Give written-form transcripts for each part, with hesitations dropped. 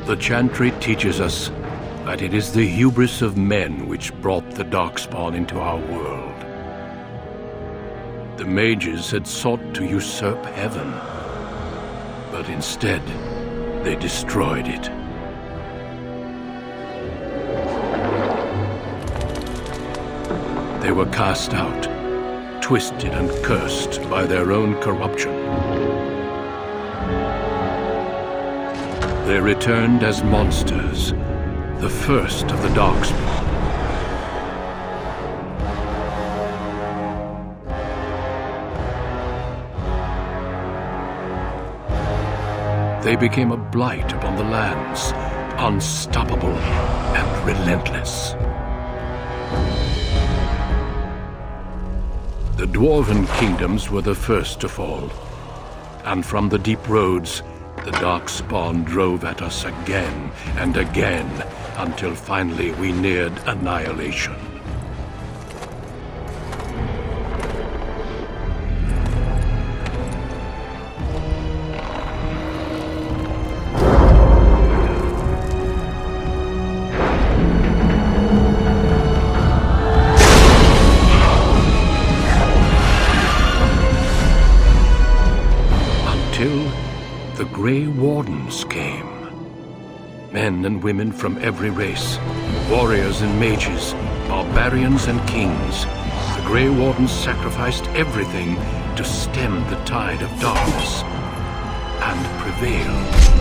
The chantry teaches us that it is the hubris of men which brought the Darkspawn into our world. The mages had sought to usurp heaven, but instead, they destroyed it. They were cast out, twisted and cursed by their own corruption. They returned as monsters, the first of the Darkspawn. They became a blight upon the lands, unstoppable and relentless. The Dwarven kingdoms were the first to fall, and from the deep roads, the Darkspawn drove at us again and again, until finally we neared annihilation. The Grey Wardens came. Men and women from every race, warriors and mages, barbarians and kings. The Grey Wardens sacrificed everything to stem the tide of darkness and prevail.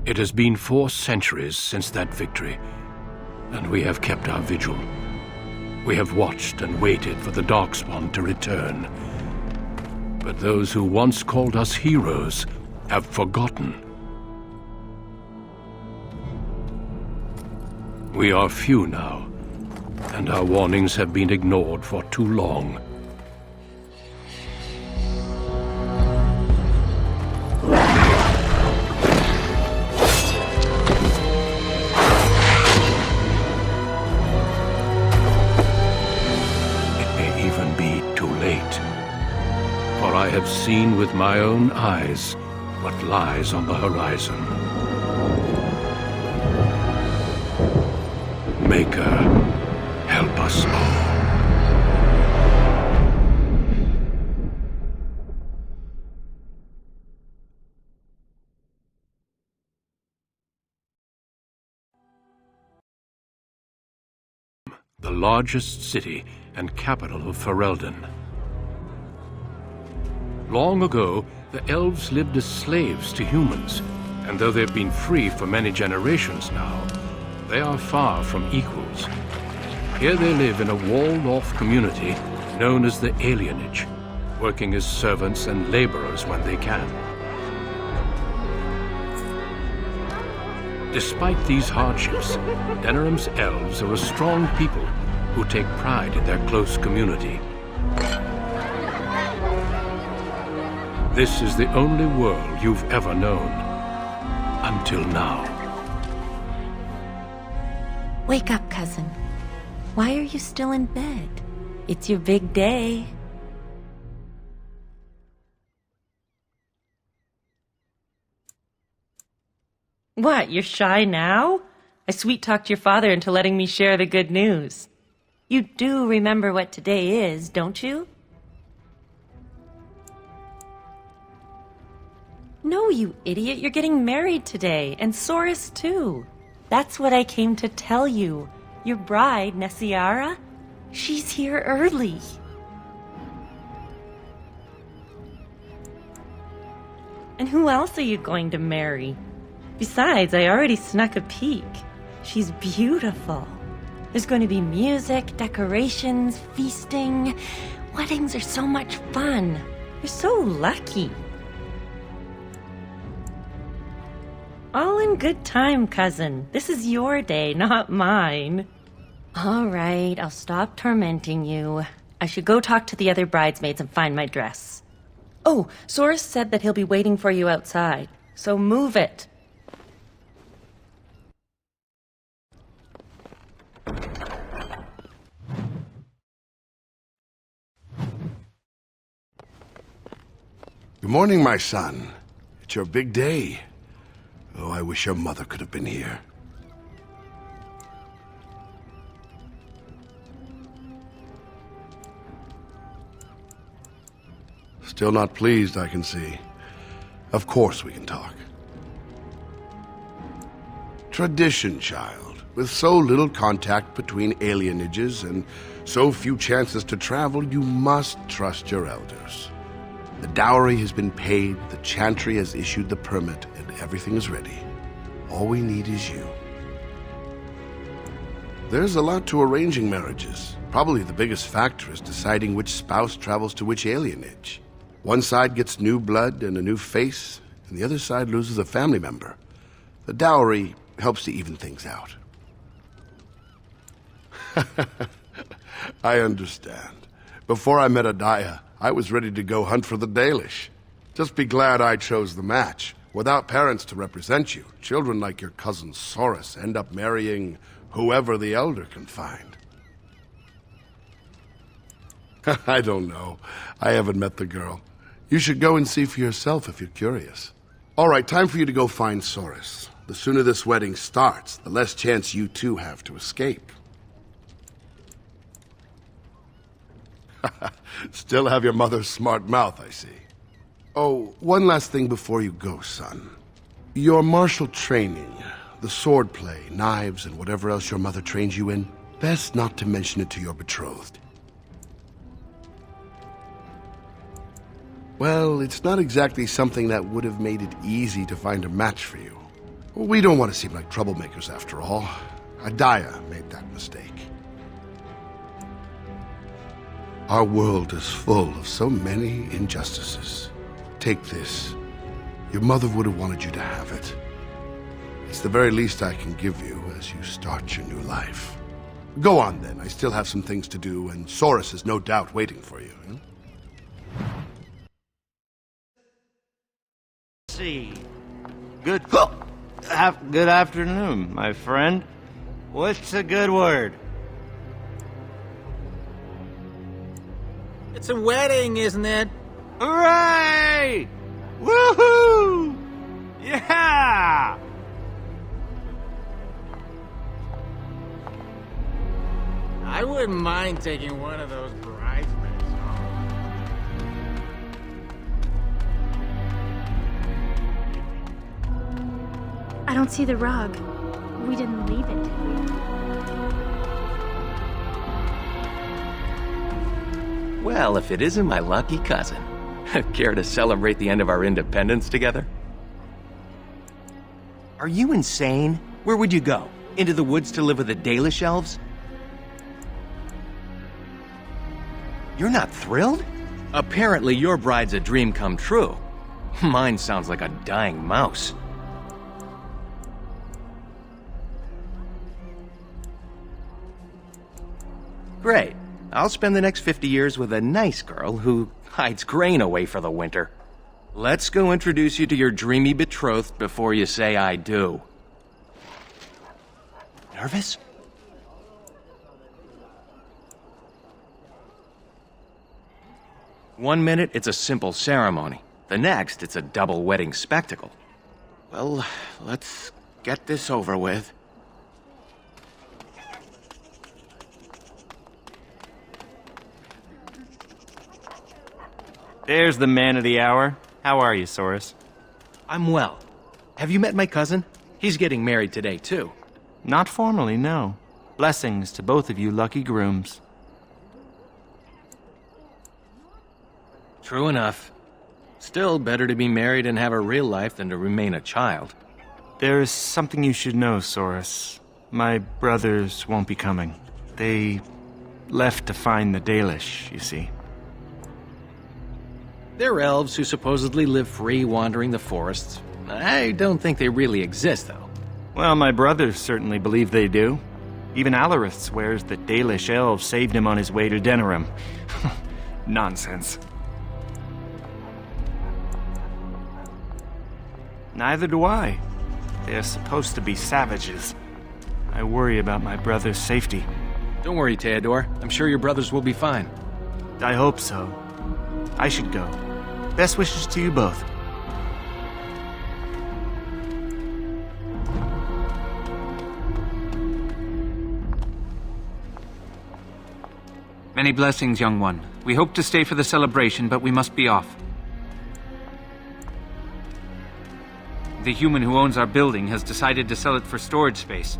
It has been 4 centuries since that victory, and we have kept our vigil. We have watched and waited for the Darkspawn to return. But those who once called us heroes have forgotten. We are few now, and our warnings have been ignored for too long. For I have seen with my own eyes what lies on the horizon. Maker, help us all. The largest city and capital of Ferelden. Long ago, the elves lived as slaves to humans, and though they've been free for many generations now, they are far from equals. Here they live in a walled-off community known as the Alienage, working as servants and laborers when they can. Despite these hardships, Denerim's elves are a strong people who take pride in their close community. This is the only world you've ever known. Until now. Wake up, cousin. Why are you still in bed? It's your big day. What, you're shy now? I sweet-talked your father into letting me share the good news. You do remember what today is, don't you? No, you idiot. You're getting married today, and Soris too. That's what I came to tell you. Your bride, Nessiara, she's here early. And who else are you going to marry? Besides, I already snuck a peek. She's beautiful. There's going to be music, decorations, feasting. Weddings are so much fun. You're so lucky. All in good time, cousin. This is your day, not mine. All right, I'll stop tormenting you. I should go talk to the other bridesmaids and find my dress. Oh, Soros said that he'll be waiting for you outside, so move it. Good morning, my son. It's your big day. Oh, I wish your mother could have been here. Still not pleased, I can see. Of course we can talk. Tradition, child. With so little contact between alienages and so few chances to travel, you must trust your elders. The dowry has been paid, the chantry has issued the permit, and everything is ready. All we need is you. There's a lot to arranging marriages. Probably the biggest factor is deciding which spouse travels to which alienage. One side gets new blood and a new face, and the other side loses a family member. The dowry helps to even things out. I understand. Before I met Adaya, I was ready to go hunt for the Dalish. Just be glad I chose the match. Without parents to represent you, children like your cousin Soros end up marrying whoever the elder can find. I don't know. I haven't met the girl. You should go and see for yourself if you're curious. All right, time for you to go find Soros. The sooner this wedding starts, the less chance you two have to escape. Still have your mother's smart mouth, I see. Oh, one last thing before you go, son. Your martial training, the sword play, knives, and whatever else your mother trains you in, best not to mention it to your betrothed. Well, it's not exactly something that would have made it easy to find a match for you. We don't want to seem like troublemakers after all. Adaya made that mistake. Our world is full of so many injustices. Take this. Your mother would have wanted you to have it. It's the very least I can give you as you start your new life. Go on then. I still have some things to do, and Soros is no doubt waiting for you. See. Good afternoon, my friend. What's a good word? It's a wedding, isn't it? Hooray! Woohoo! Yeah! I wouldn't mind taking one of those bridesmaids home. I don't see the rug. We didn't leave it, did we? Well, if it isn't my lucky cousin. Care to celebrate the end of our independence together? Are you insane? Where would you go? Into the woods to live with the Dalish elves? You're not thrilled? Apparently your bride's a dream come true. Mine sounds like a dying mouse. Great. I'll spend the next 50 years with a nice girl who hides grain away for the winter. Let's go introduce you to your dreamy betrothed before you say I do. Nervous? One minute, it's a simple ceremony. The next, it's a double wedding spectacle. Well, let's get this over with. There's the man of the hour. How are you, Soros? I'm well. Have you met my cousin? He's getting married today, too. Not formally, no. Blessings to both of you lucky grooms. True enough. Still better to be married and have a real life than to remain a child. There is something you should know, Soros. My brothers won't be coming. They left to find the Dalish, you see. They're elves who supposedly live free wandering the forests. I don't think they really exist, though. Well, my brothers certainly believe they do. Even Alarith swears the Dalish elves saved him on his way to Denerim. Nonsense. Neither do I. They're supposed to be savages. I worry about my brother's safety. Don't worry, Theodore. I'm sure your brothers will be fine. I hope so. I should go. Best wishes to you both. Many blessings, young one. We hope to stay for the celebration, but we must be off. The human who owns our building has decided to sell it for storage space.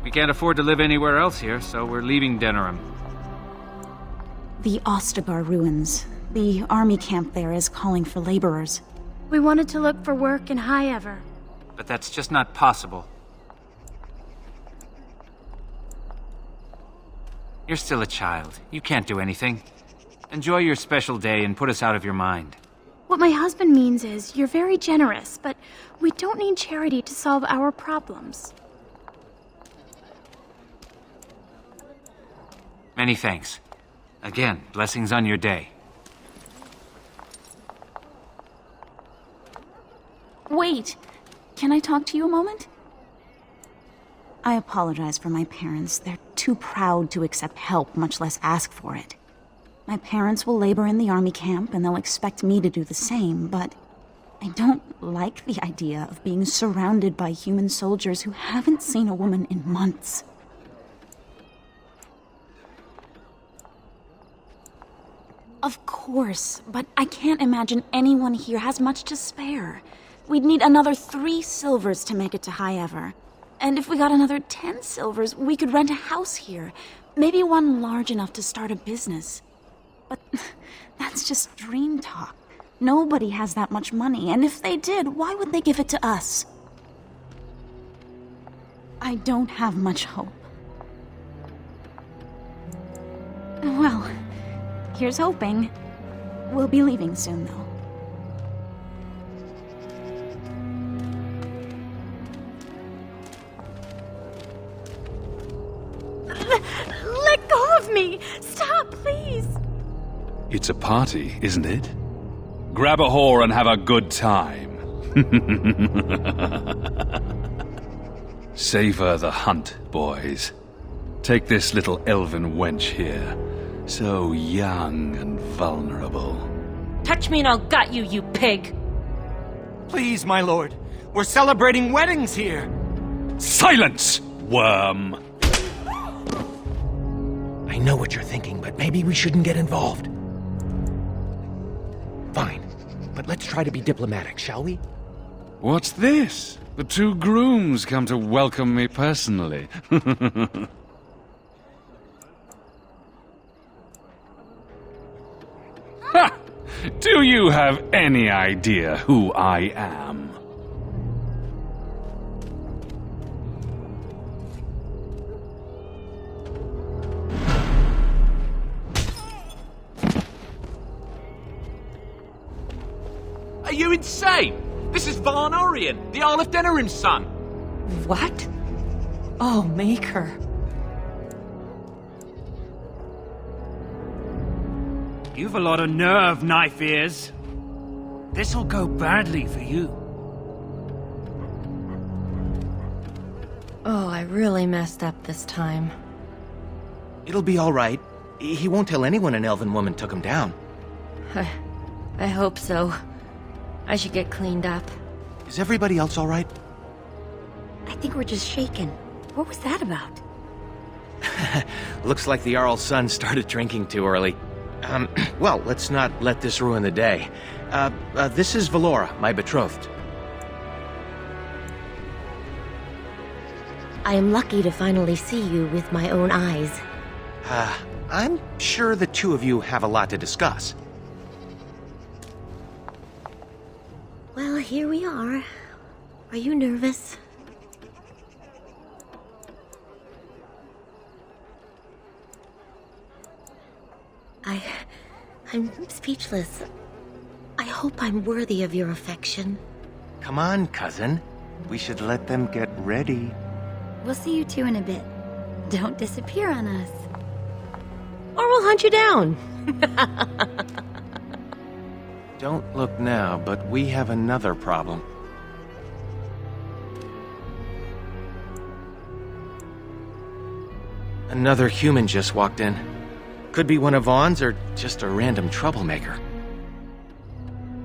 We can't afford to live anywhere else here, so we're leaving Denerim. The Ostagar ruins. The army camp there is calling for laborers. We wanted to look for work in High Ever. But that's just not possible. You're still a child. You can't do anything. Enjoy your special day and put us out of your mind. What my husband means is, you're very generous, but we don't need charity to solve our problems. Many thanks. Again, blessings on your day. Wait! Can I talk to you a moment? I apologize for my parents. They're too proud to accept help, much less ask for it. My parents will labor in the army camp, and they'll expect me to do the same, but I don't like the idea of being surrounded by human soldiers who haven't seen a woman in months. Of course, but I can't imagine anyone here has much to spare. We'd need another 3 silvers to make it to High Ever. And if we got another 10 silvers, we could rent a house here. Maybe one large enough to start a business. But that's just dream talk. Nobody has that much money, and if they did, why would they give it to us? I don't have much hope. Well, here's hoping. We'll be leaving soon, though. Let go of me! Stop, please! It's a party, isn't it? Grab a whore and have a good time. Savor the hunt, boys. Take this little elven wench here. So young and vulnerable. Touch me and I'll gut you, you pig! Please, my lord. We're celebrating weddings here. Silence, worm! I know what you're thinking, but maybe we shouldn't get involved. Fine, but let's try to be diplomatic, shall we? What's this? The 2 grooms come to welcome me personally. Ha! Do you have any idea who I am? Are you insane? This is Varn Orion, the Earl of Denerim's son. What? Oh, Maker. You've a lot of nerve, Knife Ears. This'll go badly for you. Oh, I really messed up this time. It'll be all right. He won't tell anyone an elven woman took him down. I hope so. I should get cleaned up. Is everybody else all right? I think we're just shaken. What was that about? Looks like the Jarl's son started drinking too early. Well, let's not let this ruin the day. This is Valora, my betrothed. I am lucky to finally see you with my own eyes. I'm sure the 2 of you have a lot to discuss. Well, here we are. Are you nervous? I'm speechless. I hope I'm worthy of your affection. Come on, cousin. We should let them get ready. We'll see you 2 in a bit. Don't disappear on us. Or we'll hunt you down. Don't look now, but we have another problem. Another human just walked in. Could be one of Vaughn's or just a random troublemaker.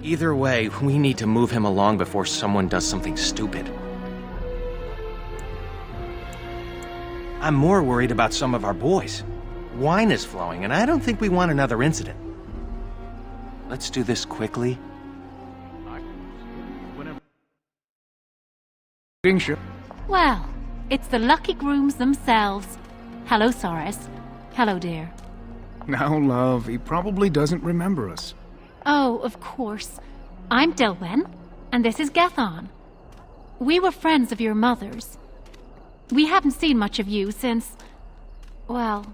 Either way, we need to move him along before someone does something stupid. I'm more worried about some of our boys. Wine is flowing, and I don't think we want another incident. Let's do this quickly. Well, it's the lucky grooms themselves. Hello, Soris. Hello, dear. Now, love, he probably doesn't remember us. Oh, of course. I'm Dilwen, and this is Gethon. We were friends of your mother's. We haven't seen much of you since... well...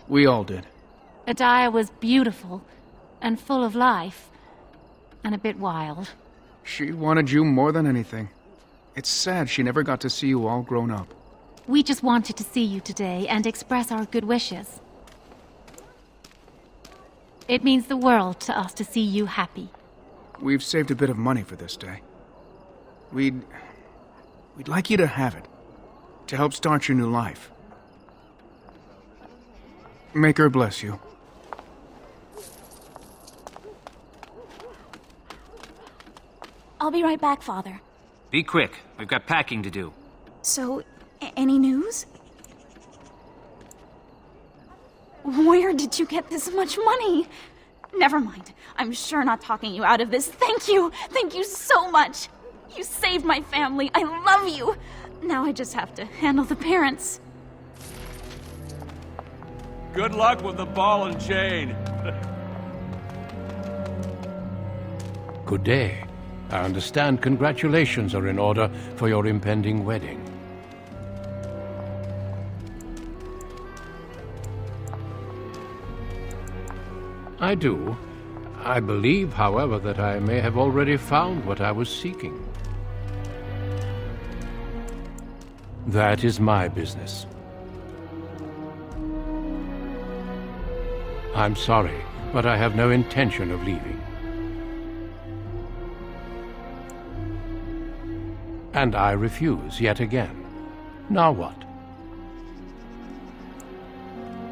We all did. Adia was beautiful, and full of life, and a bit wild. She wanted you more than anything. It's sad she never got to see you all grown up. We just wanted to see you today and express our good wishes. It means the world to us to see you happy. We've saved a bit of money for this day. We'd like you to have it, to help start your new life. Make her bless you. I'll be right back, Father. Be quick. We've got packing to do. So, any news? Where did you get this much money? Never mind. I'm sure not talking you out of this. Thank you! Thank you so much! You saved my family. I love you! Now I just have to handle the parents. Good luck with the ball and chain. Good day. I understand congratulations are in order for your impending wedding. I do. I believe, however, that I may have already found what I was seeking. That is my business. I'm sorry, but I have no intention of leaving. And I refuse yet again. Now what?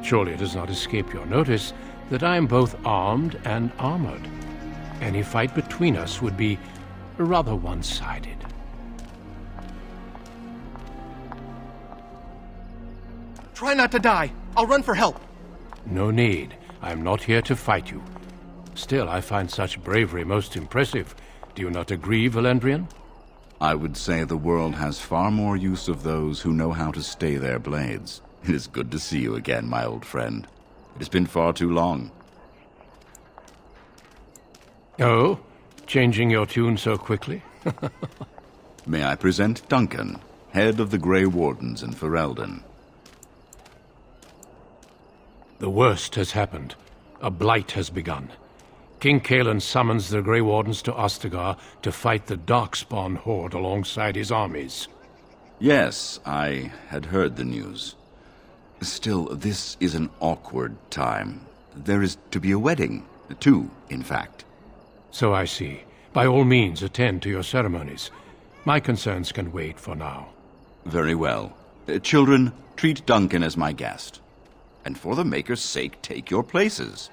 Surely it does not escape your notice that I am both armed and armored. Any fight between us would be rather one-sided. Try not to die. I'll run for help. No need. I am not here to fight you. Still, I find such bravery most impressive. Do you not agree, Valendrian? I would say the world has far more use of those who know how to stay their blades. It is good to see you again, my old friend. It has been far too long. Oh? Changing your tune so quickly? May I present Duncan, head of the Grey Wardens in Ferelden. The worst has happened. A blight has begun. King Cailan summons the Grey Wardens to Ostagar to fight the Darkspawn horde alongside his armies. Yes, I had heard the news. Still, this is an awkward time. There is to be a wedding. Two, in fact. So I see. By all means, attend to your ceremonies. My concerns can wait for now. Very well. Children, treat Duncan as my guest. And for the Maker's sake, take your places.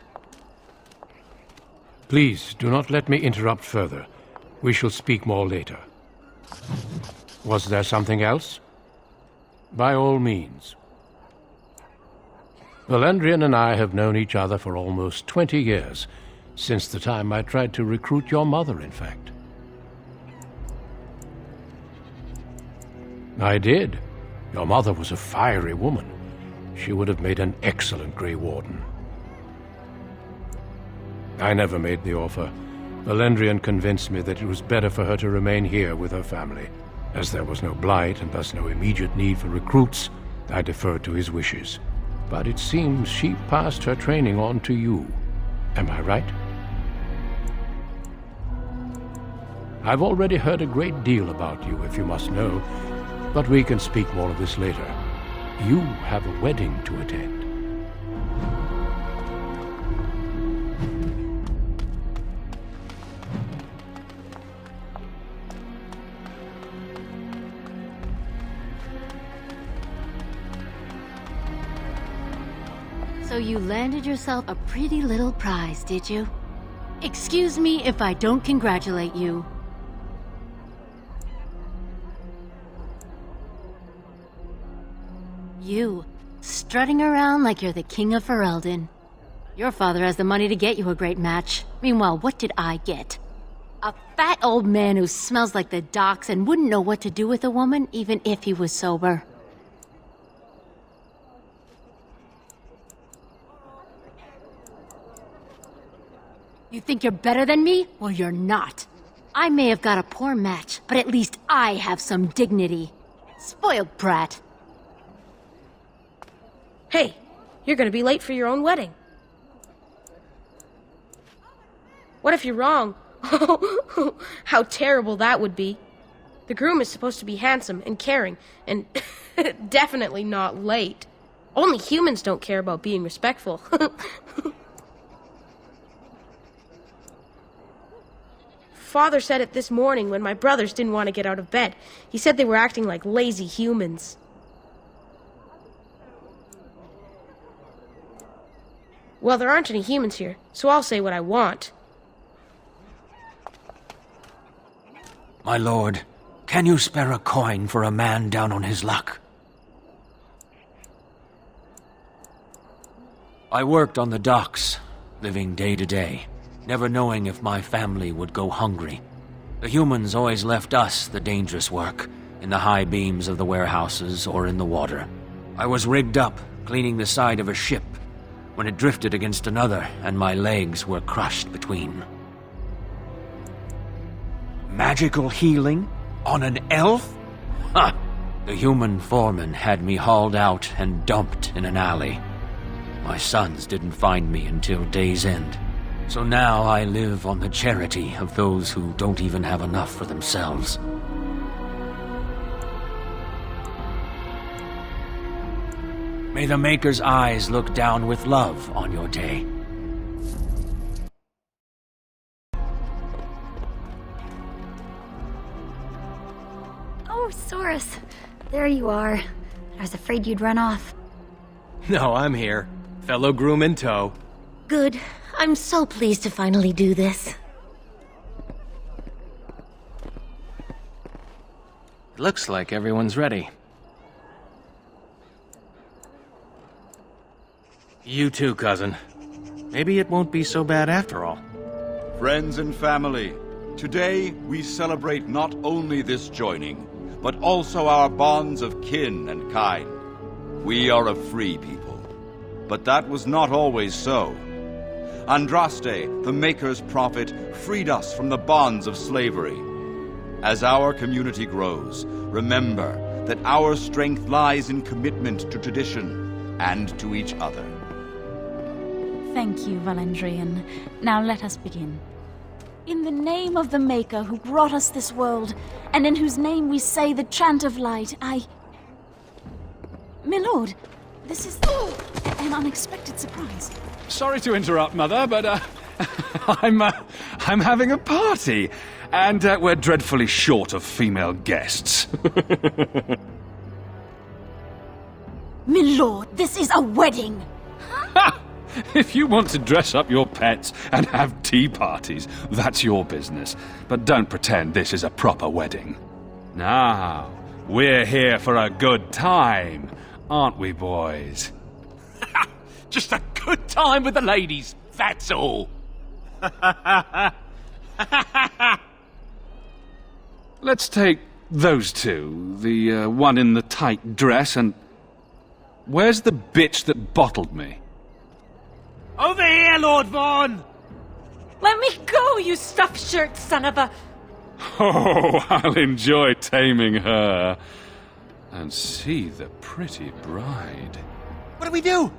Please, do not let me interrupt further. We shall speak more later. Was there something else? By all means. Valendrian and I have known each other for almost 20 years, since the time I tried to recruit your mother, in fact. I did. Your mother was a fiery woman. She would have made an excellent Grey Warden. I never made the offer. Valendrian convinced me that it was better for her to remain here with her family. As there was no blight and thus no immediate need for recruits, I deferred to his wishes. But it seems she passed her training on to you. Am I right? I've already heard a great deal about you, if you must know, but we can speak more of this later. You have a wedding to attend. So you landed yourself a pretty little prize, did you? Excuse me if I don't congratulate you. You, strutting around like you're the king of Ferelden. Your father has the money to get you a great match. Meanwhile, what did I get? A fat old man who smells like the docks and wouldn't know what to do with a woman, even if he was sober. You think you're better than me? Well, you're not. I may have got a poor match, but at least I have some dignity. Spoiled brat. Hey, you're gonna be late for your own wedding. What if you're wrong? How terrible that would be. The groom is supposed to be handsome and caring, and definitely not late. Only humans don't care about being respectful. Father said it this morning when my brothers didn't want to get out of bed. He said they were acting like lazy humans. Well, there aren't any humans here, so I'll say what I want. My lord, can you spare a coin for a man down on his luck? I worked on the docks, living day to day, never knowing if my family would go hungry. The humans always left us the dangerous work, in the high beams of the warehouses or in the water. I was rigged up, cleaning the side of a ship, when it drifted against another and my legs were crushed between. Magical healing? On an elf? Ha! The human foreman had me hauled out and dumped in an alley. My sons didn't find me until day's end. So now I live on the charity of those who don't even have enough for themselves. May the Maker's eyes look down with love on your day. Oh, Saurus. There you are. I was afraid you'd run off. No, I'm here. Fellow groom in tow. Good. I'm so pleased to finally do this. Looks like everyone's ready. You too, cousin. Maybe it won't be so bad after all. Friends and family, today we celebrate not only this joining, but also our bonds of kin and kind. We are a free people, but that was not always so. Andraste, the Maker's prophet, freed us from the bonds of slavery. As our community grows, remember that our strength lies in commitment to tradition and to each other. Thank you, Valandrian. Now let us begin. In the name of the Maker who brought us this world, and in whose name we say the chant of light, Milord, this is an unexpected surprise. Sorry to interrupt, Mother, but I'm having a party, and we're dreadfully short of female guests. Milord, this is a wedding! If you want to dress up your pets and have tea parties, that's your business. But don't pretend this is a proper wedding. Now, we're here for a good time, aren't we, boys? Just a good time with the ladies, that's all. Let's take those two, the one in the tight dress and... Where's the bitch that bottled me? Over here, Lord Vaughn! Let me go, you stuffed shirt son of a... Oh, I'll enjoy taming her. And see the pretty bride. What do we do?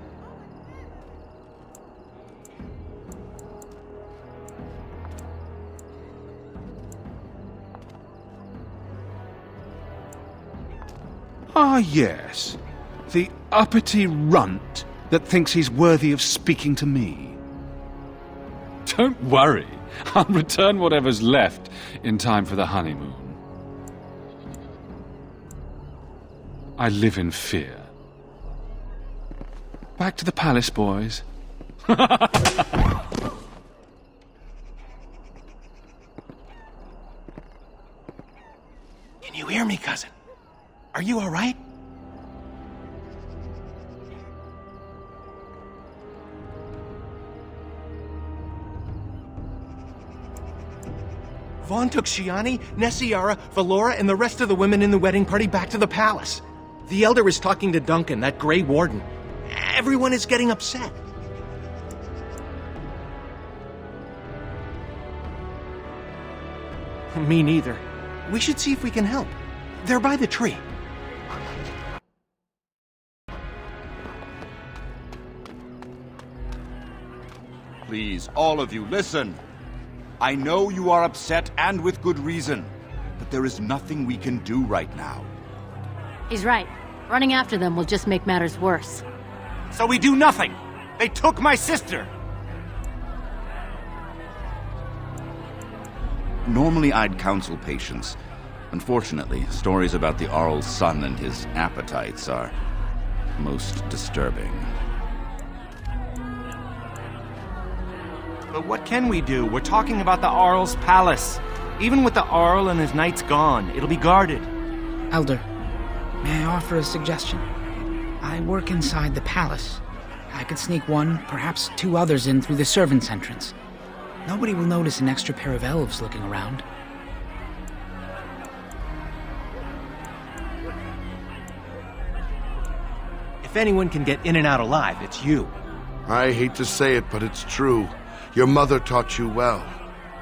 Ah, yes. The uppity runt that thinks he's worthy of speaking to me. Don't worry. I'll return whatever's left in time for the honeymoon. I live in fear. Back to the palace, boys. Can you hear me, cousin? Are you all right? Vaughn took Shiani, Nessiara, Valora, and the rest of the women in the wedding party back to the palace. The Elder is talking to Duncan, that Grey Warden. Everyone is getting upset. Me neither. We should see if we can help. They're by the tree. Please, all of you, listen. I know you are upset, and with good reason. But there is nothing we can do right now. He's right. Running after them will just make matters worse. So we do nothing! They took my sister! Normally I'd counsel patience. Unfortunately, stories about the Arl's son and his appetites are most disturbing. But what can we do? We're talking about the Arl's palace. Even with the Arl and his knights gone, it'll be guarded. Elder, may I offer a suggestion? I work inside the palace. I could sneak one, perhaps two others in through the servants' entrance. Nobody will notice an extra pair of elves looking around. If anyone can get in and out alive, it's you. I hate to say it, but it's true. Your mother taught you well.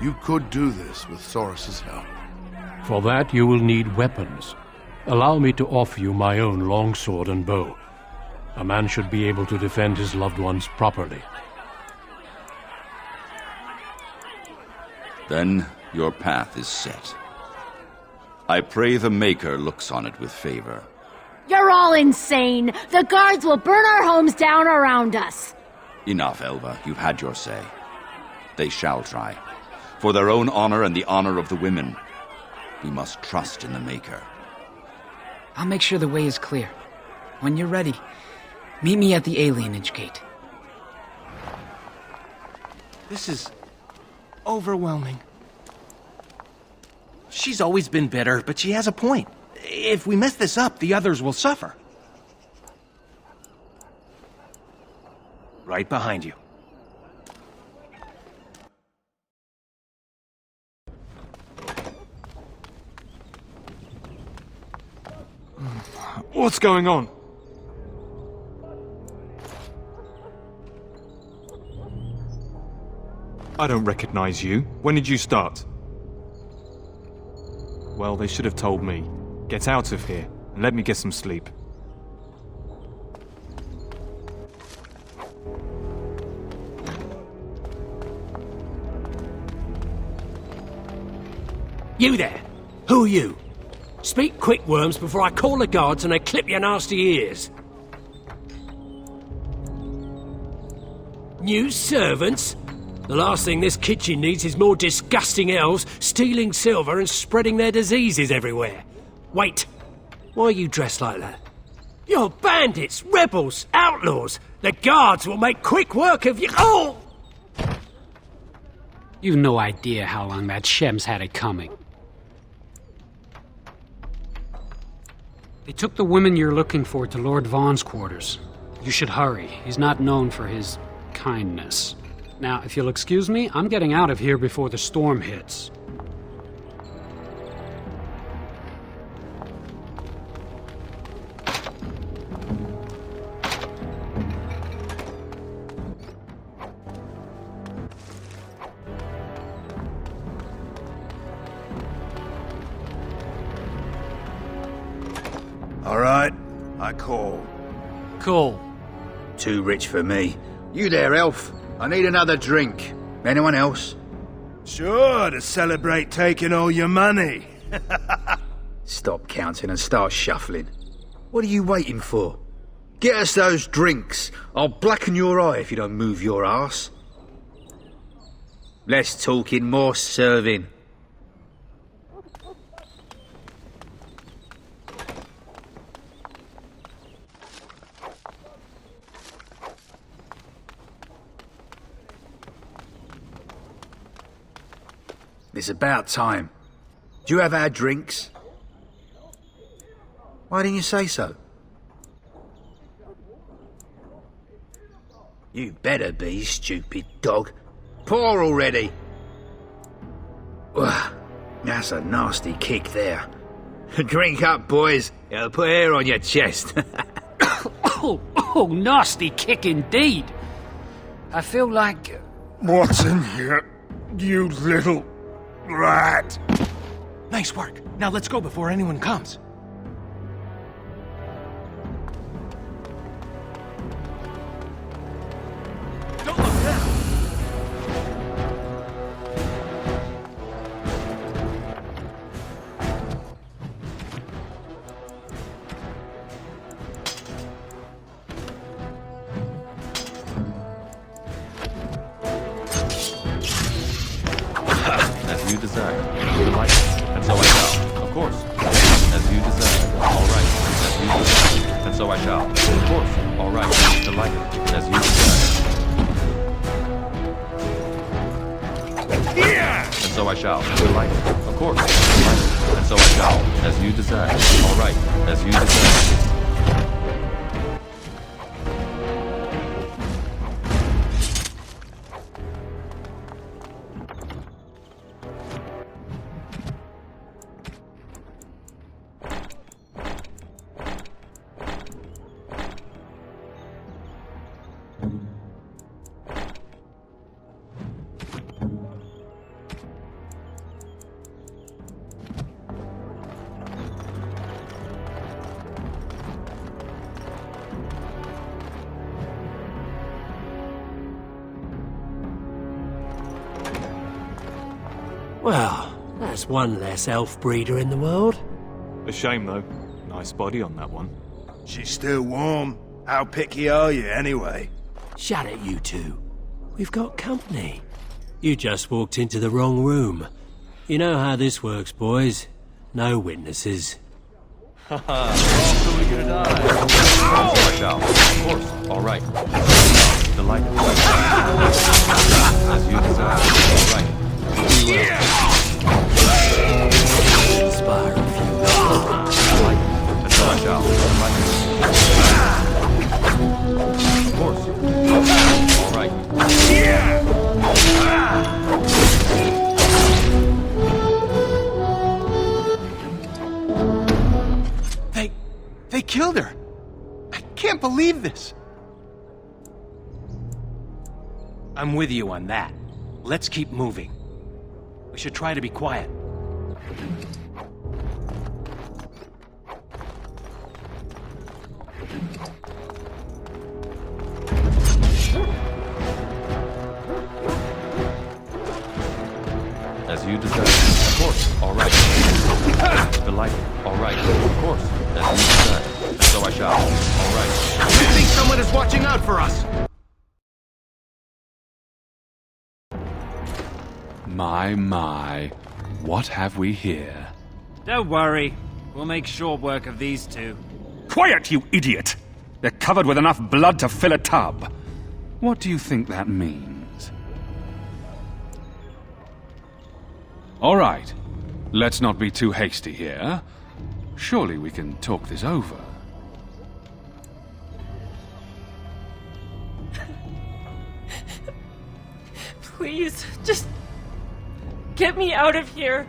You could do this with Soros's help. For that, you will need weapons. Allow me to offer you my own longsword and bow. A man should be able to defend his loved ones properly. Then your path is set. I pray the Maker looks on it with favor. You're all insane! The guards will burn our homes down around us! Enough, Elva. You've had your say. They shall try. For their own honor and the honor of the women, we must trust in the Maker. I'll make sure the way is clear. When you're ready, meet me at the alienage gate. This is overwhelming. She's always been bitter, but she has a point. If we mess this up, the others will suffer. Right behind you. What's going on? I don't recognize you. When did you start? Well, they should have told me. Get out of here, and let me get some sleep. You there! Who are you? Speak quick, worms, before I call the guards and they clip your nasty ears. New servants? The last thing this kitchen needs is more disgusting elves stealing silver and spreading their diseases everywhere. Wait, why are you dressed like that? You're bandits, rebels, outlaws. The guards will make quick work of you. Oh! You've no idea how long that Shem's had it coming. They took the women you're looking for to Lord Vaughn's quarters. You should hurry. He's not known for his kindness. Now, if you'll excuse me, I'm getting out of here before the storm hits. All right, I call. Cool. Too rich for me. You there, elf? I need another drink. Anyone else? Sure, to celebrate taking all your money. Stop counting and start shuffling. What are you waiting for? Get us those drinks. I'll blacken your eye if you don't move your arse. Less talking, more serving. It's about time. Do you have our drinks? Why didn't you say so? You better be, stupid dog. Pour already! Ugh, that's a nasty kick there. Drink up, boys. It'll put hair on your chest. Oh, nasty kick indeed. I feel like... What's in here, you little rat? Nice work. Now let's go before anyone comes. Don't look now. As you desire. Delight. And so I shall. Of course. As you desire. All right. As you desire. And so I shall. Of course. All right. Delight. As you desire. And so I shall. Delight. Of course. Delight. And so I shall. As you desire. All right. As you desire. Well, that's one less elf breeder in the world. A shame, though. Nice body on that one. She's still warm. How picky are you, anyway? Shut it, you two. We've got company. You just walked into the wrong room. You know how this works, boys. No witnesses. Haha, so we're gonna die. So I shall. Of course. All right. Delight. As you desire. All right. We will. Inspire a few. Delight. And so I shall. Of course. All right. They killed her. I can't believe this. I'm with you on that. Let's keep moving. We should try to be quiet. As you desire. Of course. All right. Delight. All right. Of course. As you desire. And so I shall. All right. I think someone is watching out for us. My. What have we here? Don't worry. We'll make short work of these two. Quiet, you idiot! They're covered with enough blood to fill a tub. What do you think that means? All right. Let's not be too hasty here. Surely we can talk this over. Please, just get me out of here.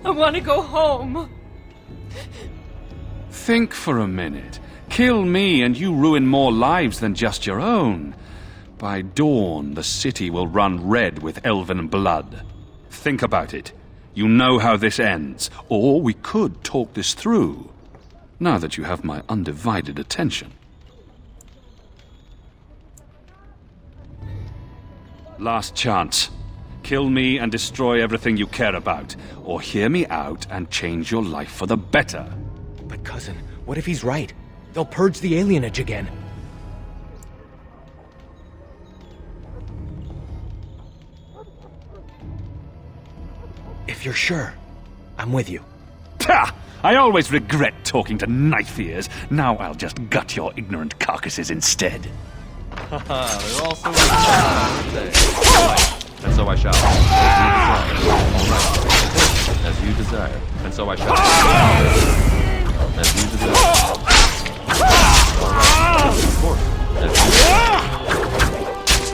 I want to go home. Think for a minute. Kill me and you ruin more lives than just your own. By dawn, the city will run red with elven blood. Think about it. You know how this ends. Or we could talk this through. Now that you have my undivided attention. Last chance. Kill me and destroy everything you care about. Or hear me out and change your life for the better. But cousin, What if he's right? They'll purge the alienage again. If you're sure, I'm with you. Pah! I always regret talking to knife ears. Now I'll just gut your ignorant carcasses instead. Haha, they're all so and so I shall. As you desire. And so I shall. As you desire. All right. Of course. As you desire.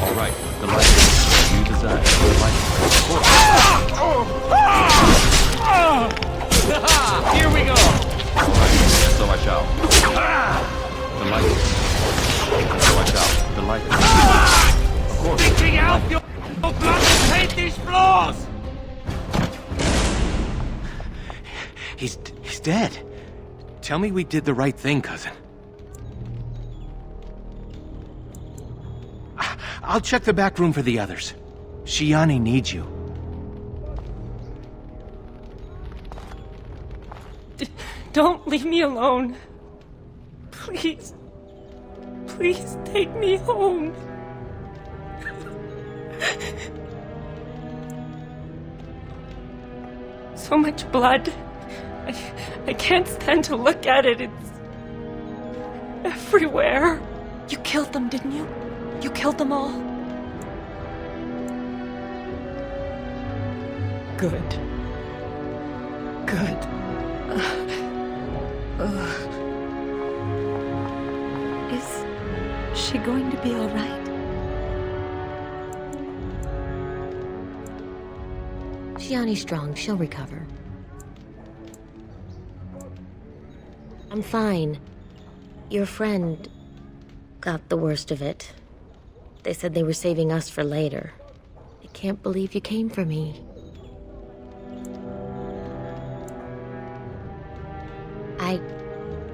All right. The light. As you desire. The light. Of course. Here we go. All right. And so I shall. The light. And so I shall. The light. Of course. Sticking out your blood and paint these floors! He's dead. Tell me we did the right thing, cousin. I'll check the back room for the others. Shiani needs you. Don't leave me alone. Please. Please take me home. So much blood. I can't stand to look at it. It's everywhere. You killed them, didn't you? You killed them all? Good. Good. Is she going to be all right? Shiani's strong. She'll recover. I'm fine. Your friend got the worst of it. They said they were saving us for later. I can't believe you came for me.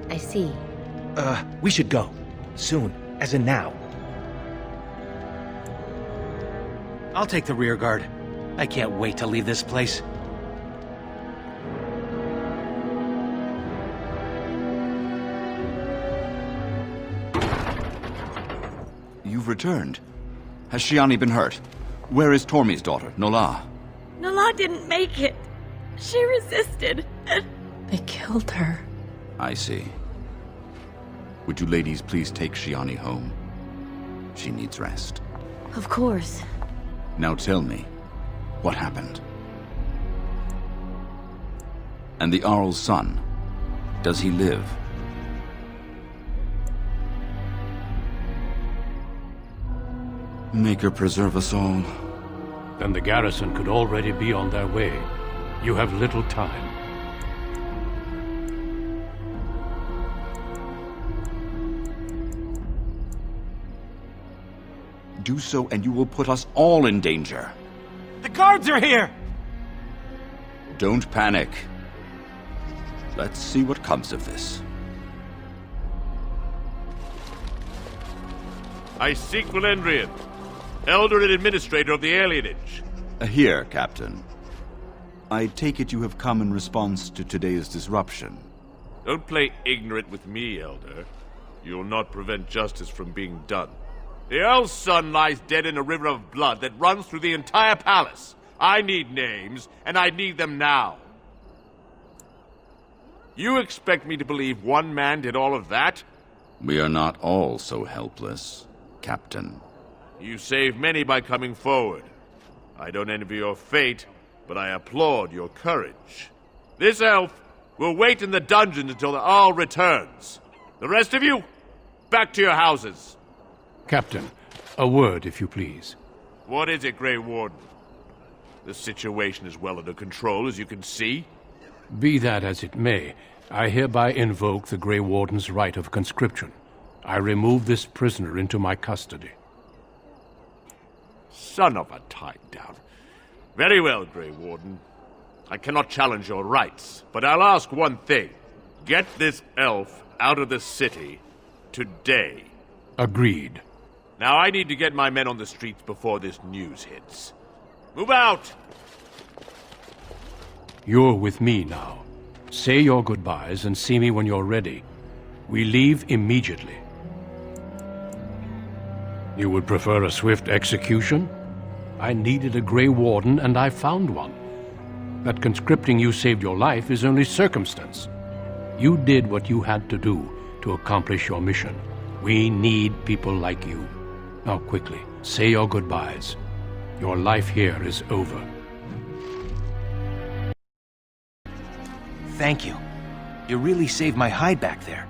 I see. We should go. Soon. As in now. I'll take the rear guard. I can't wait to leave this place. You've returned. Has Shiani been hurt? Where is Tormi's daughter, Nola? Nola didn't make it. She resisted. They killed her. I see. Would you ladies please take Shiani home? She needs rest. Of course. Now tell me, what happened? And the Arl's son, does he live? Maker preserve us all. Then the garrison could already be on their way. You have little time. Do so, and you will put us all in danger. The guards are here! Don't panic. Let's see what comes of this. I seek Valendrian, Elder and Administrator of the Alienage. Here, Captain. I take it you have come in response to today's disruption. Don't play ignorant with me, Elder. You'll not prevent justice from being done. The Earl's son lies dead in a river of blood that runs through the entire palace. I need names, and I need them now. You expect me to believe one man did all of that? We are not all so helpless, Captain. You saved many by coming forward. I don't envy your fate, but I applaud your courage. This elf will wait in the dungeons until the Arl returns. The rest of you, back to your houses. Captain, a word, if you please. What is it, Grey Warden? The situation is well under control, as you can see. Be that as it may, I hereby invoke the Grey Warden's right of conscription. I remove this prisoner into my custody. Son of a tie-down. Very well, Grey Warden. I cannot challenge your rights, but I'll ask one thing. Get this elf out of the city today. Agreed. Now I need to get my men on the streets before this news hits. Move out! You're with me now. Say your goodbyes and see me when you're ready. We leave immediately. You would prefer a swift execution? I needed a Grey Warden, and I found one. That conscripting you saved your life is only circumstance. You did what you had to do to accomplish your mission. We need people like you. Now quickly, say your goodbyes. Your life here is over. Thank you. You really saved my hide back there.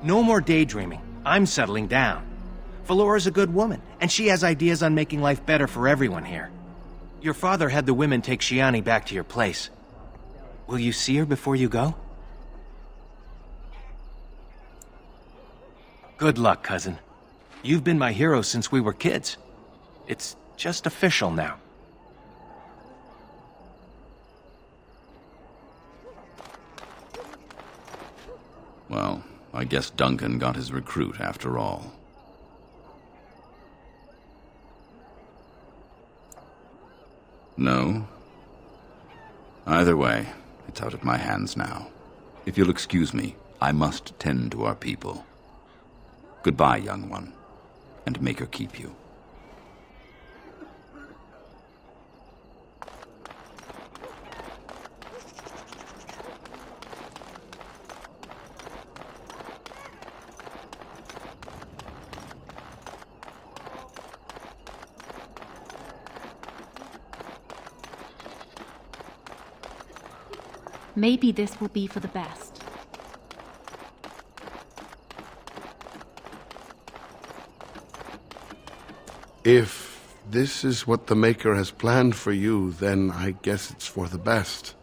No more daydreaming. I'm settling down. Valora's a good woman, and she has ideas on making life better for everyone here. Your father had the women take Shiani back to your place. Will you see her before you go? Good luck, cousin. You've been my hero since we were kids. It's just official now. Well, I guess Duncan got his recruit after all. No? Either way, it's out of my hands now. If you'll excuse me, I must tend to our people. Goodbye, young one, and make her keep you. Maybe this will be for the best. If this is what the Maker has planned for you, then I guess it's for the best.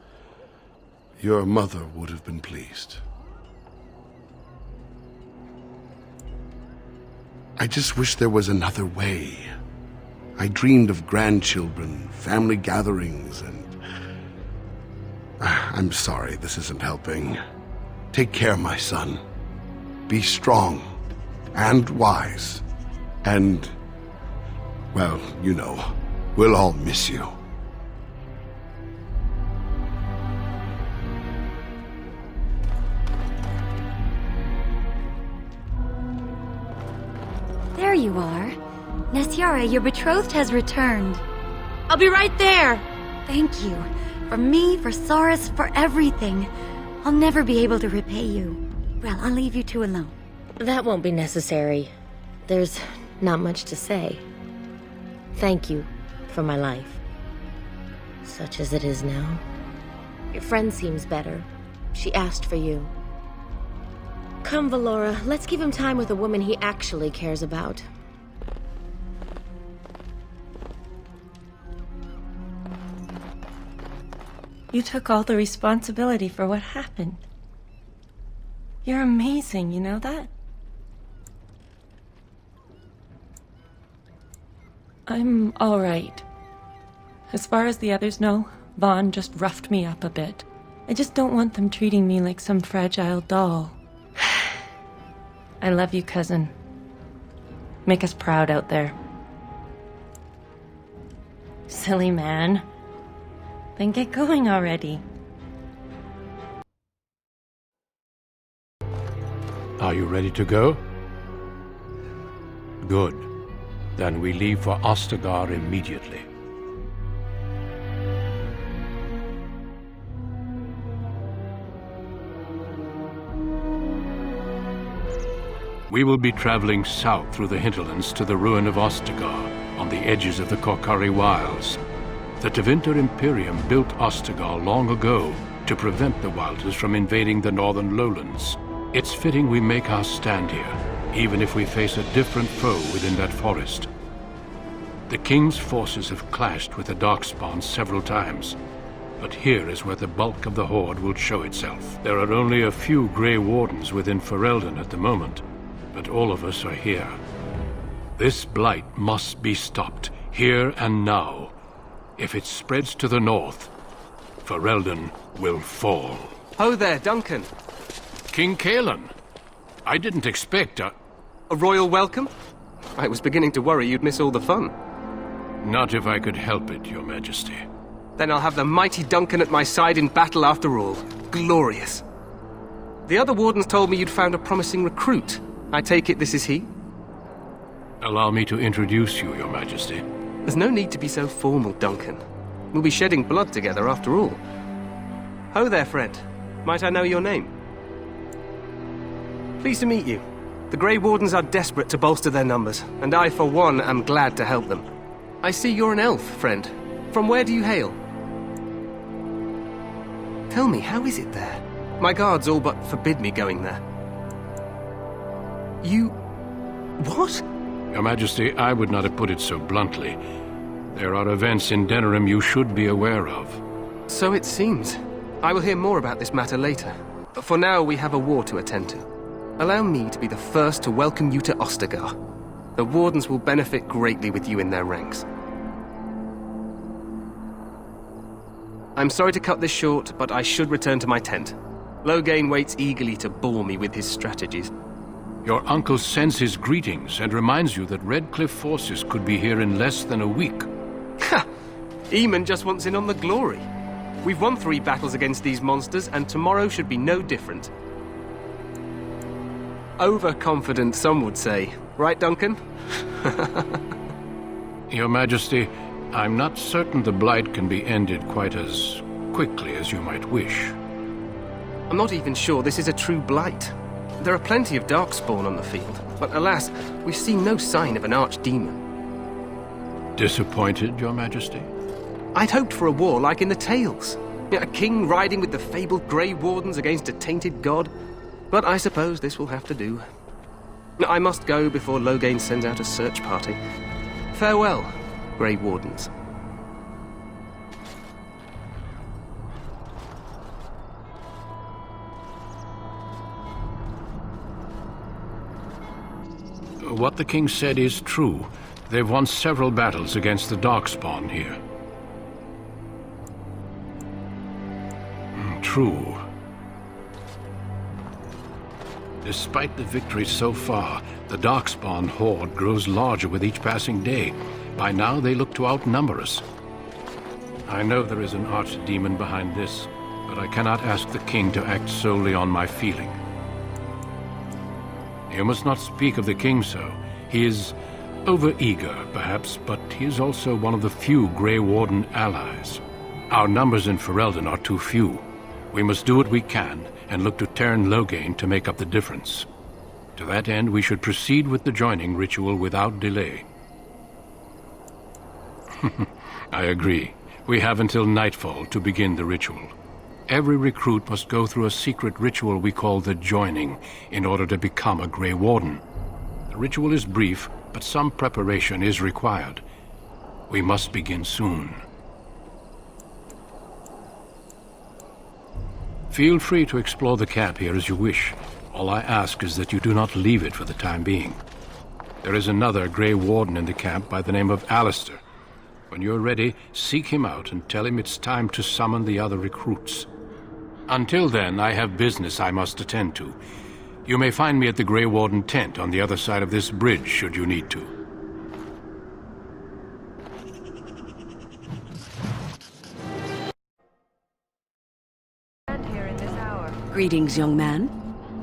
Your mother would have been pleased. I just wish there was another way. I dreamed of grandchildren, family gatherings, and... I'm sorry, this isn't helping. Take care, my son. Be strong and wise. And, well, you know, we'll all miss you. There you are. Nesiara, your betrothed has returned. I'll be right there! Thank you. For me, for Saurus, for everything. I'll never be able to repay you. Well, I'll leave you two alone. That won't be necessary. There's not much to say. Thank you for my life. Such as it is now. Your friend seems better. She asked for you. Come, Valora, let's give him time with a woman he actually cares about. You took all the responsibility for what happened. You're amazing, you know that? I'm all right. As far as the others know, Vaughn just roughed me up a bit. I just don't want them treating me like some fragile doll. I love you, cousin. Make us proud out there. Silly man. Then get going already. Are you ready to go? Good. Then we leave for Ostagar immediately. We will be traveling south through the hinterlands to the ruin of Ostagar, on the edges of the Korkari Wilds. The Tevinter Imperium built Ostagar long ago to prevent the Wilders from invading the northern lowlands. It's fitting we make our stand here, even if we face a different foe within that forest. The King's forces have clashed with the Darkspawn several times, but here is where the bulk of the Horde will show itself. There are only a few Grey Wardens within Ferelden at the moment, but all of us are here. This blight must be stopped, here and now. If it spreads to the north, Ferelden will fall. Ho there, Duncan. King Kalen. I didn't expect a royal welcome? I was beginning to worry you'd miss all the fun. Not if I could help it, Your Majesty. Then I'll have the mighty Duncan at my side in battle after all. Glorious. The other wardens told me you'd found a promising recruit. I take it this is he? Allow me to introduce you, Your Majesty. There's no need to be so formal, Duncan. We'll be shedding blood together after all. Ho there, friend. Might I know your name? Pleased to meet you. The Grey Wardens are desperate to bolster their numbers, and I, for one, am glad to help them. I see you're an elf, friend. From where do you hail? Tell me, how is it there? My guards all but forbid me going there. You... what? Your Majesty, I would not have put it so bluntly. There are events in Denerim you should be aware of. So it seems. I will hear more about this matter later. But for now, we have a war to attend to. Allow me to be the first to welcome you to Ostagar. The Wardens will benefit greatly with you in their ranks. I'm sorry to cut this short, but I should return to my tent. Loghain waits eagerly to bore me with his strategies. Your uncle sends his greetings and reminds you that Redcliffe forces could be here in less than a week. Ha! Eamon just wants in on the glory. We've won 3 battles against these monsters, and tomorrow should be no different. Overconfident, some would say. Right, Duncan? Your Majesty, I'm not certain the Blight can be ended quite as quickly as you might wish. I'm not even sure this is a true Blight. There are plenty of Darkspawn on the field, but alas, we've seen no sign of an archdemon. Disappointed, Your Majesty? I'd hoped for a war like in the tales. A king riding with the fabled Grey Wardens against a tainted god. But I suppose this will have to do. I must go before Loghain sends out a search party. Farewell, Grey Wardens. What the king said is true. They've won several battles against the Darkspawn here. True. Despite the victories so far, the Darkspawn horde grows larger with each passing day. By now, they look to outnumber us. I know there is an archdemon behind this, but I cannot ask the king to act solely on my feeling. You must not speak of the king so. He is overeager, perhaps, but he is also one of the few Grey Warden allies. Our numbers in Ferelden are too few. We must do what we can, and look to Teyrn Loghain to make up the difference. To that end, we should proceed with the joining ritual without delay. I agree. We have until nightfall to begin the ritual. Every recruit must go through a secret ritual we call the joining in order to become a Grey Warden. The ritual is brief, but some preparation is required. We must begin soon. Feel free to explore the camp here as you wish. All I ask is that you do not leave it for the time being. There is another Grey Warden in the camp by the name of Alistair. When you're ready, seek him out and tell him it's time to summon the other recruits. Until then, I have business I must attend to. You may find me at the Grey Warden tent on the other side of this bridge, should you need to. Greetings, young man.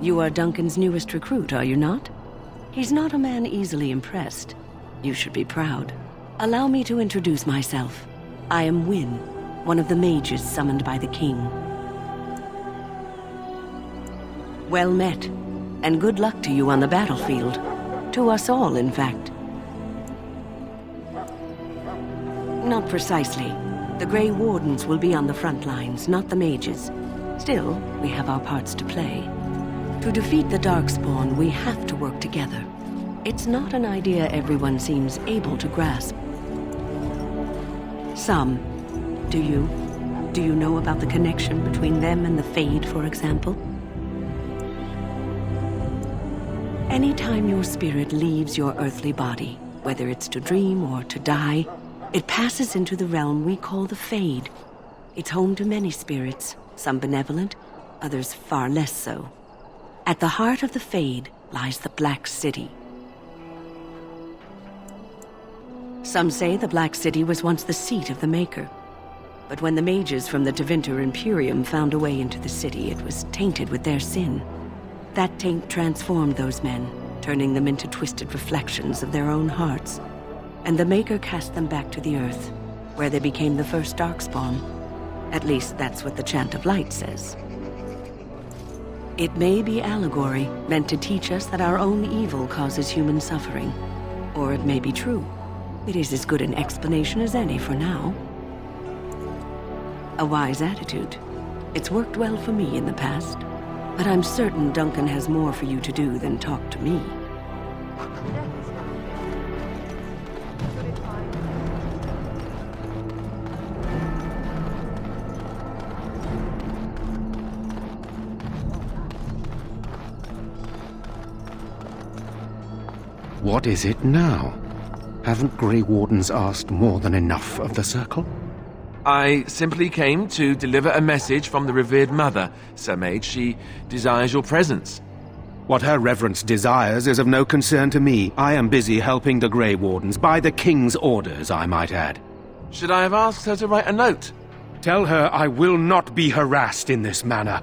You are Duncan's newest recruit, are you not? He's not a man easily impressed. You should be proud. Allow me to introduce myself. I am Wynne, one of the mages summoned by the king. Well met, and good luck to you on the battlefield. To us all, in fact. Not precisely. The Grey Wardens will be on the front lines, not the mages. Still, we have our parts to play. To defeat the Darkspawn, we have to work together. It's not an idea everyone seems able to grasp. Some. Do you? Do you know about the connection between them and the Fade, for example? Anytime your spirit leaves your earthly body, whether it's to dream or to die, it passes into the realm we call the Fade. It's home to many spirits, some benevolent, others far less so. At the heart of the Fade lies the Black City. Some say the Black City was once the seat of the Maker. But when the mages from the Tevinter Imperium found a way into the city, it was tainted with their sin. That taint transformed those men, turning them into twisted reflections of their own hearts. And the Maker cast them back to the Earth, where they became the first Darkspawn. At least that's what the Chant of Light says. It may be allegory, meant to teach us that our own evil causes human suffering. Or it may be true. It is as good an explanation as any for now. A wise attitude. It's worked well for me in the past. But I'm certain Duncan has more for you to do than talk to me. What is it now? Haven't Grey Wardens asked more than enough of the Circle? I simply came to deliver a message from the revered mother, Sir Mage. She desires your presence. What her reverence desires is of no concern to me. I am busy helping the Grey Wardens, by the King's orders, I might add. Should I have asked her to write a note? Tell her I will not be harassed in this manner.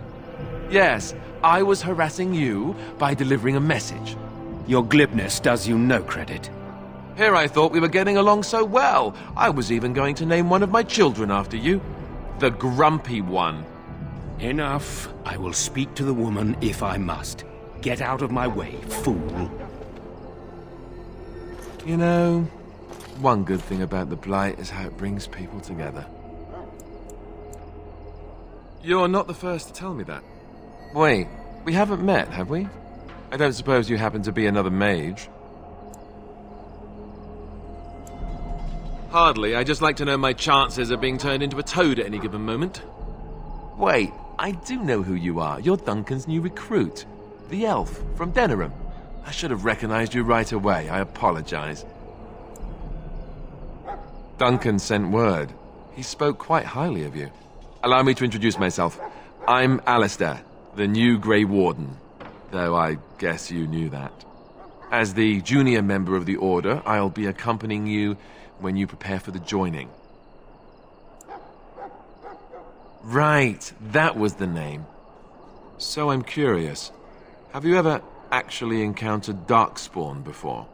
Yes, I was harassing you by delivering a message. Your glibness does you no credit. Here I thought we were getting along so well. I was even going to name one of my children after you. The Grumpy One. Enough. I will speak to the woman if I must. Get out of my way, fool. You know, one good thing about the Blight is how it brings people together. You're not the first to tell me that. Wait, we haven't met, have we? I don't suppose you happen to be another mage? Hardly. I just like to know my chances of being turned into a toad at any given moment. Wait, I do know who you are. You're Duncan's new recruit. The elf from Denerim. I should have recognized you right away. I apologize. Duncan sent word. He spoke quite highly of you. Allow me to introduce myself. I'm Alistair, the new Grey Warden. Though I guess you knew that. As the junior member of the Order, I'll be accompanying you when you prepare for the joining. Right, that was the name. So I'm curious. Have you ever actually encountered Darkspawn before?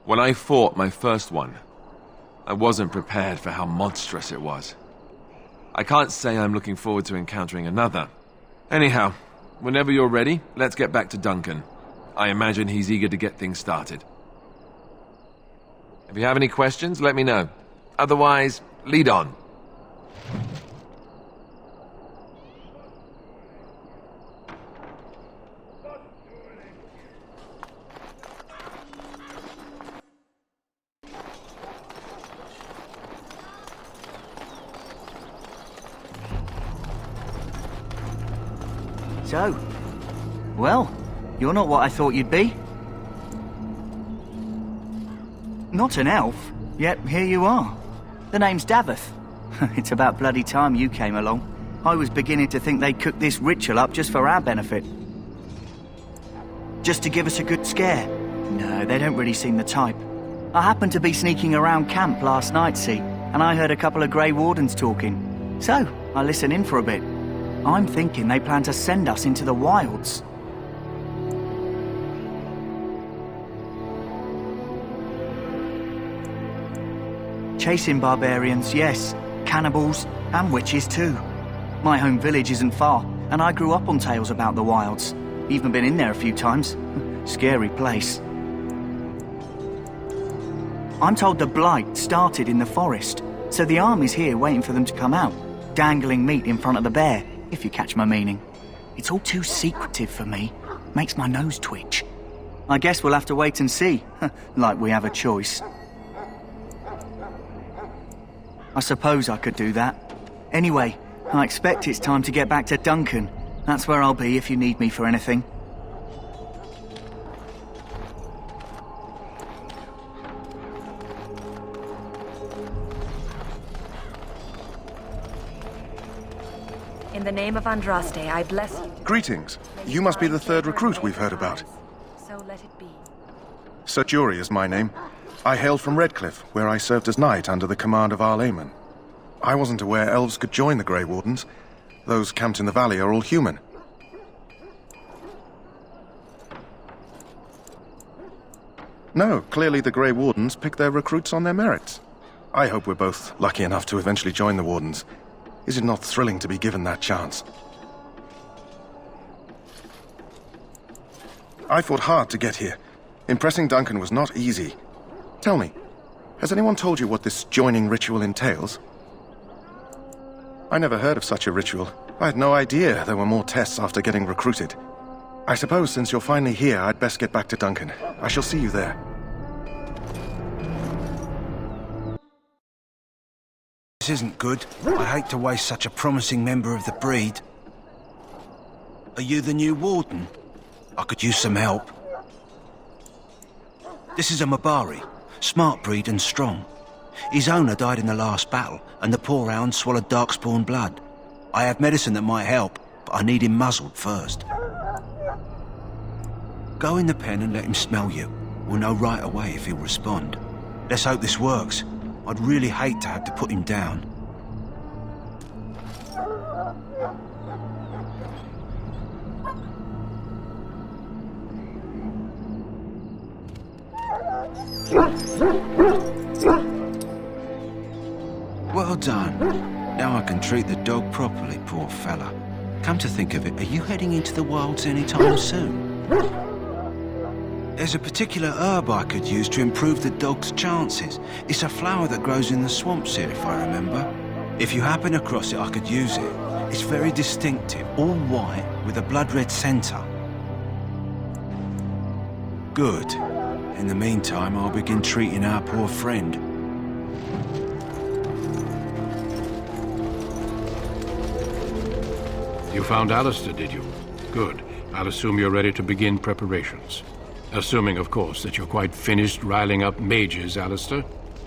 When I fought my first one, I wasn't prepared for how monstrous it was. I can't say I'm looking forward to encountering another. Anyhow, whenever you're ready, let's get back to Duncan. I imagine he's eager to get things started. If you have any questions, let me know. Otherwise, lead on. So, well, you're not what I thought you'd be. Not an elf, yet here you are. The name's Daveth. It's about bloody time you came along. I was beginning to think they'd cooked this ritual up just for our benefit. Just to give us a good scare. No, they don't really seem the type. I happened to be sneaking around camp last night, see, and I heard a couple of Grey Wardens talking. So, I listened in for a bit. I'm thinking they plan to send us into the wilds. Chasing barbarians, yes. Cannibals, and witches too. My home village isn't far, and I grew up on tales about the wilds. Even been in there a few times. Scary place. I'm told the Blight started in the forest, so the army's here waiting for them to come out, dangling meat in front of the bear, if you catch my meaning. It's all too secretive for me. Makes my nose twitch. I guess we'll have to wait and see, like we have a choice. I suppose I could do that. Anyway, I expect it's time to get back to Duncan. That's where I'll be if you need me for anything. In the name of Andraste, I bless you. Greetings. You must be the third recruit we've heard about. So let it be. Sir Jury is my name. I hail from Redcliffe, where I served as knight under the command of Arl Eamon. I wasn't aware elves could join the Grey Wardens. Those camped in the valley are all human. No, clearly the Grey Wardens pick their recruits on their merits. I hope we're both lucky enough to eventually join the Wardens. Is it not thrilling to be given that chance? I fought hard to get here. Impressing Duncan was not easy. Tell me, has anyone told you what this joining ritual entails? I never heard of such a ritual. I had no idea there were more tests after getting recruited. I suppose since you're finally here, I'd best get back to Duncan. I shall see you there. This isn't good. I hate to waste such a promising member of the breed. Are you the new warden? I could use some help. This is a Mabari, smart breed and strong. His owner died in the last battle, and the poor hound swallowed darkspawn blood. I have medicine that might help, but I need him muzzled first. Go in the pen and let him smell you. We'll know right away if he'll respond. Let's hope this works. I'd really hate to have to put him down. Well done. Now I can treat the dog properly, poor fella. Come to think of it, are you heading into the wilds anytime soon? There's a particular herb I could use to improve the dog's chances. It's a flower that grows in the swamps here, if I remember. If you happen across it, I could use it. It's very distinctive, all white, with a blood-red centre. Good. In the meantime, I'll begin treating our poor friend. You found Alistair, did you? Good. I'll assume you're ready to begin preparations. Assuming, of course, that you're quite finished riling up mages, Alistair.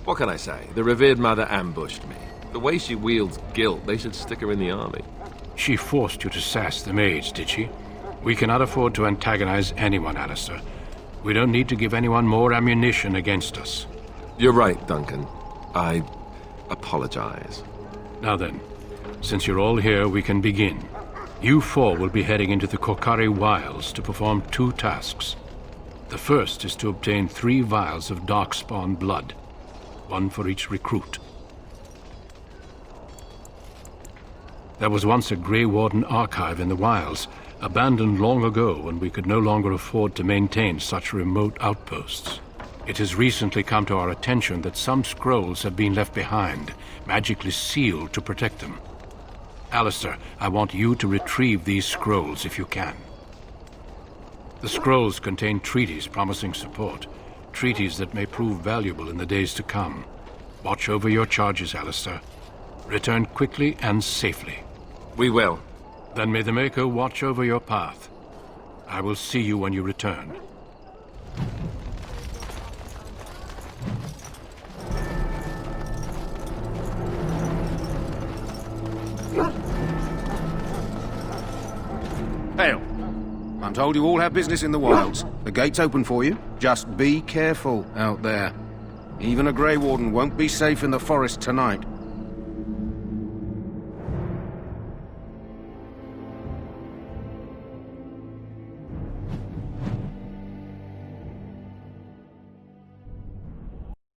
What can I say? The revered mother ambushed me. The way she wields guilt, they should stick her in the army. She forced you to sass the mage, did she? We cannot afford to antagonize anyone, Alistair. We don't need to give anyone more ammunition against us. You're right, Duncan. I apologize. Now then, since you're all here, we can begin. You four will be heading into the Kokari Wilds to perform 2 tasks. The first is to obtain 3 vials of darkspawn blood, 1 for each recruit. There was once a Grey Warden archive in the wilds, abandoned long ago when we could no longer afford to maintain such remote outposts. It has recently come to our attention that some scrolls have been left behind, magically sealed to protect them. Alistair, I want you to retrieve these scrolls if you can. The scrolls contain treaties promising support, treaties that may prove valuable in the days to come. Watch over your charges, Alistair. Return quickly and safely. We will. Then may the Maker watch over your path. I will see you when you return. Hail. I'm told you all have business in the wilds. The gate's open for you. Just be careful out there. Even a Grey Warden won't be safe in the forest tonight.